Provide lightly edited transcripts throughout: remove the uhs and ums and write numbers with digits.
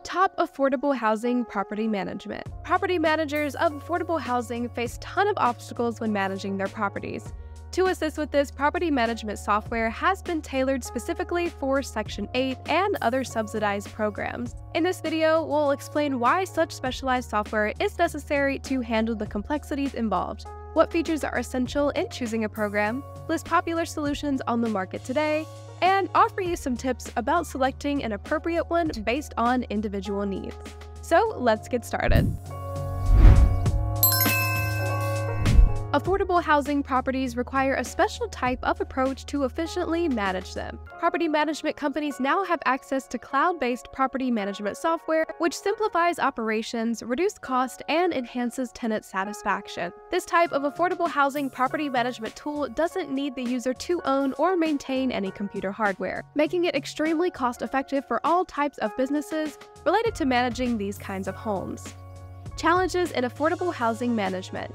Top affordable housing property management. Property managers of affordable housing face a ton of obstacles when managing their properties. To assist with this, property management software has been tailored specifically for Section 8 and other subsidized programs. In this video, we'll explain why such specialized software is necessary to handle the complexities involved, what features are essential in choosing a program, list popular solutions on the market today, and offer you some tips about selecting an appropriate one based on individual needs. So let's get started. Affordable housing properties require a special type of approach to efficiently manage them. Property management companies now have access to cloud-based property management software, which simplifies operations, reduces cost, and enhances tenant satisfaction. This type of affordable housing property management tool doesn't need the user to own or maintain any computer hardware, making it extremely cost-effective for all types of businesses related to managing these kinds of homes. Challenges in affordable housing management.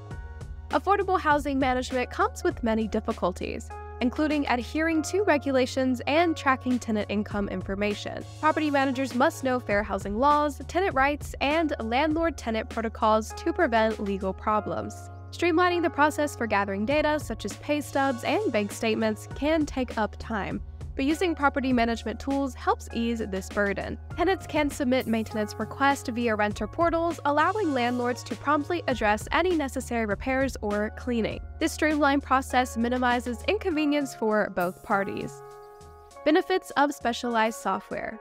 Affordable housing management comes with many difficulties, including adhering to regulations and tracking tenant income information. Property managers must know fair housing laws, tenant rights, and landlord-tenant protocols to prevent legal problems. Streamlining the process for gathering data, such as pay stubs and bank statements, can take up time, but using property management tools helps ease this burden. Tenants can submit maintenance requests via renter portals, allowing landlords to promptly address any necessary repairs or cleaning. This streamlined process minimizes inconvenience for both parties. Benefits of specialized software.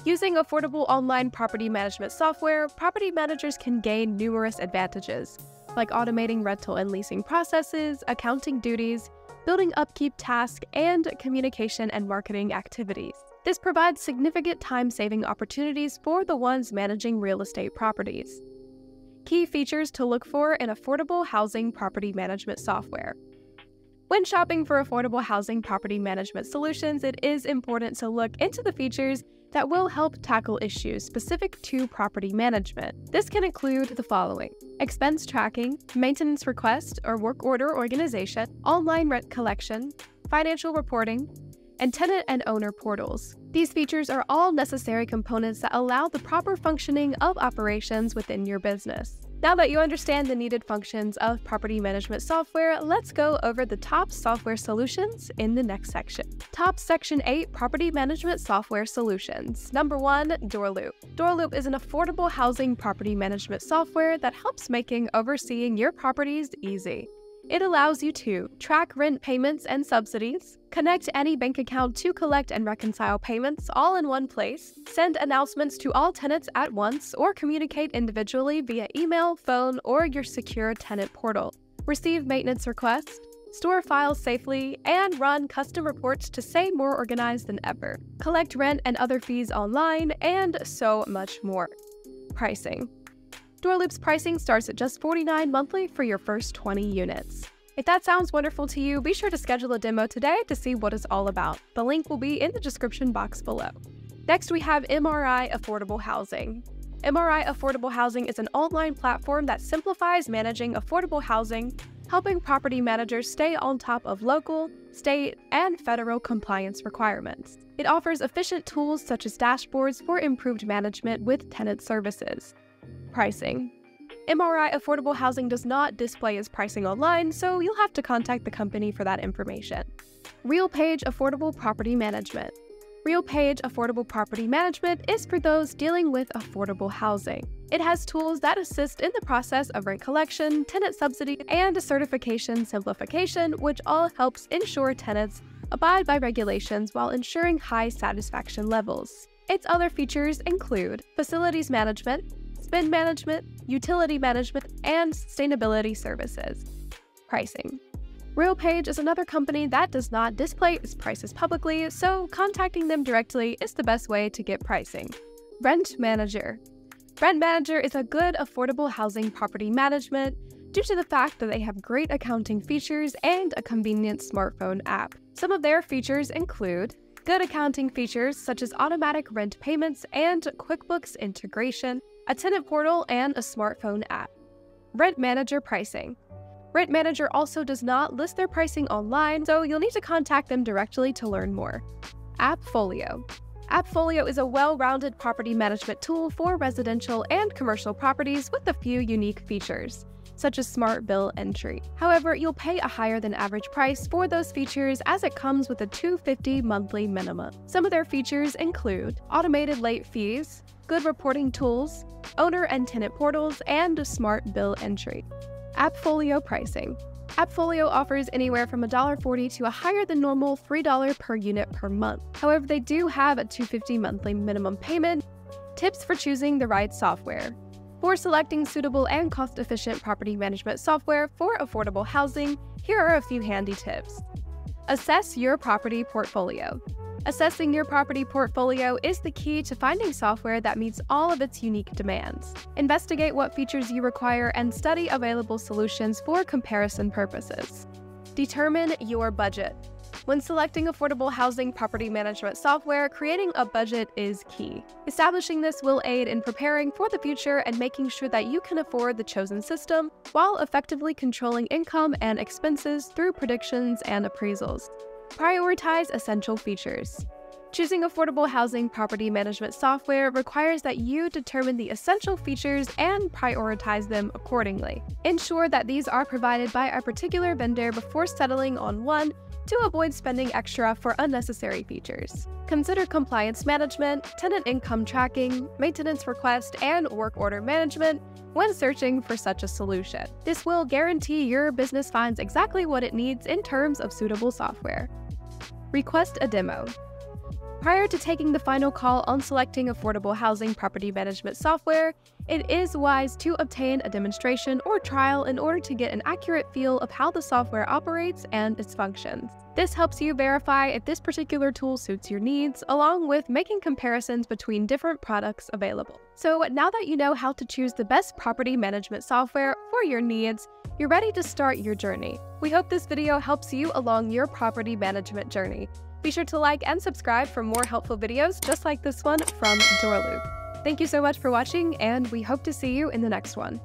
Using affordable online property management software, property managers can gain numerous advantages, like automating rental and leasing processes, accounting duties, building upkeep tasks, and communication and marketing activities. This provides significant time-saving opportunities for the ones managing real estate properties. Key features to look for in affordable housing property management software. When shopping for affordable housing property management solutions, it is important to look into the features that will help tackle issues specific to property management. This can include the following: expense tracking, maintenance request or work order organization, online rent collection, financial reporting, and tenant and owner portals. These features are all necessary components that allow the proper functioning of operations within your business. Now that you understand the needed functions of property management software, let's go over the top software solutions in the next section. Top Section 8 Property Management Software Solutions. Number 1, DoorLoop. DoorLoop is an affordable housing property management software that helps making overseeing your properties easy. It allows you to track rent payments and subsidies, connect any bank account to collect and reconcile payments all in one place, send announcements to all tenants at once, or communicate individually via email, phone, or your secure tenant portal, receive maintenance requests, store files safely, and run custom reports to stay more organized than ever, collect rent and other fees online, and so much more. Pricing. DoorLoop's pricing starts at just $49 monthly for your first 20 units. If that sounds wonderful to you, be sure to schedule a demo today to see what it's all about. The link will be in the description box below. Next, we have MRI Affordable Housing. MRI Affordable Housing is an online platform that simplifies managing affordable housing, helping property managers stay on top of local, state, and federal compliance requirements. It offers efficient tools such as dashboards for improved management with tenant services. Pricing. MRI Affordable Housing does not display its pricing online, so you'll have to contact the company for that information. RealPage Affordable Property Management. RealPage Affordable Property Management is for those dealing with affordable housing. It has tools that assist in the process of rent collection, tenant subsidy, and certification simplification, which all helps ensure tenants abide by regulations while ensuring high satisfaction levels. Its other features include facilities management, spend management, utility management, and sustainability services. Pricing. RealPage is another company that does not display its prices publicly, so contacting them directly is the best way to get pricing. Rent Manager. Rent Manager is a good affordable housing property management due to the fact that they have great accounting features and a convenient smartphone app. Some of their features include good accounting features such as automatic rent payments and QuickBooks integration, a tenant portal, and a smartphone app. Rent Manager Pricing. Rent Manager also does not list their pricing online, so you'll need to contact them directly to learn more. Appfolio. AppFolio is a well-rounded property management tool for residential and commercial properties with a few unique features, such as smart bill entry. However, you'll pay a higher than average price for those features as it comes with a $250 monthly minimum. Some of their features include automated late fees, good reporting tools, owner and tenant portals, and smart bill entry. AppFolio pricing. AppFolio offers anywhere from $1.40 to a higher than normal $3 per unit per month. However, they do have a $250 monthly minimum payment. Tips for choosing the right software. For selecting suitable and cost-efficient property management software for affordable housing, here are a few handy tips. Assess your property portfolio. Assessing your property portfolio is the key to finding software that meets all of its unique demands. Investigate what features you require and study available solutions for comparison purposes. Determine your budget. When selecting affordable housing property management software, creating a budget is key. Establishing this will aid in preparing for the future and making sure that you can afford the chosen system while effectively controlling income and expenses through predictions and appraisals. Prioritize essential features. Choosing affordable housing property management software requires that you determine the essential features and prioritize them accordingly. Ensure that these are provided by a particular vendor before settling on one to avoid spending extra for unnecessary features. Consider compliance management, tenant income tracking, maintenance request, and work order management when searching for such a solution. This will guarantee your business finds exactly what it needs in terms of suitable software. Request a demo. Prior to taking the final call on selecting affordable housing property management software, it is wise to obtain a demonstration or trial in order to get an accurate feel of how the software operates and its functions. This helps you verify if this particular tool suits your needs, along with making comparisons between different products available. So now that you know how to choose the best property management software for your needs, you're ready to start your journey. We hope this video helps you along your property management journey. Be sure to like and subscribe for more helpful videos just like this one from DoorLoop. Thank you so much for watching, and we hope to see you in the next one.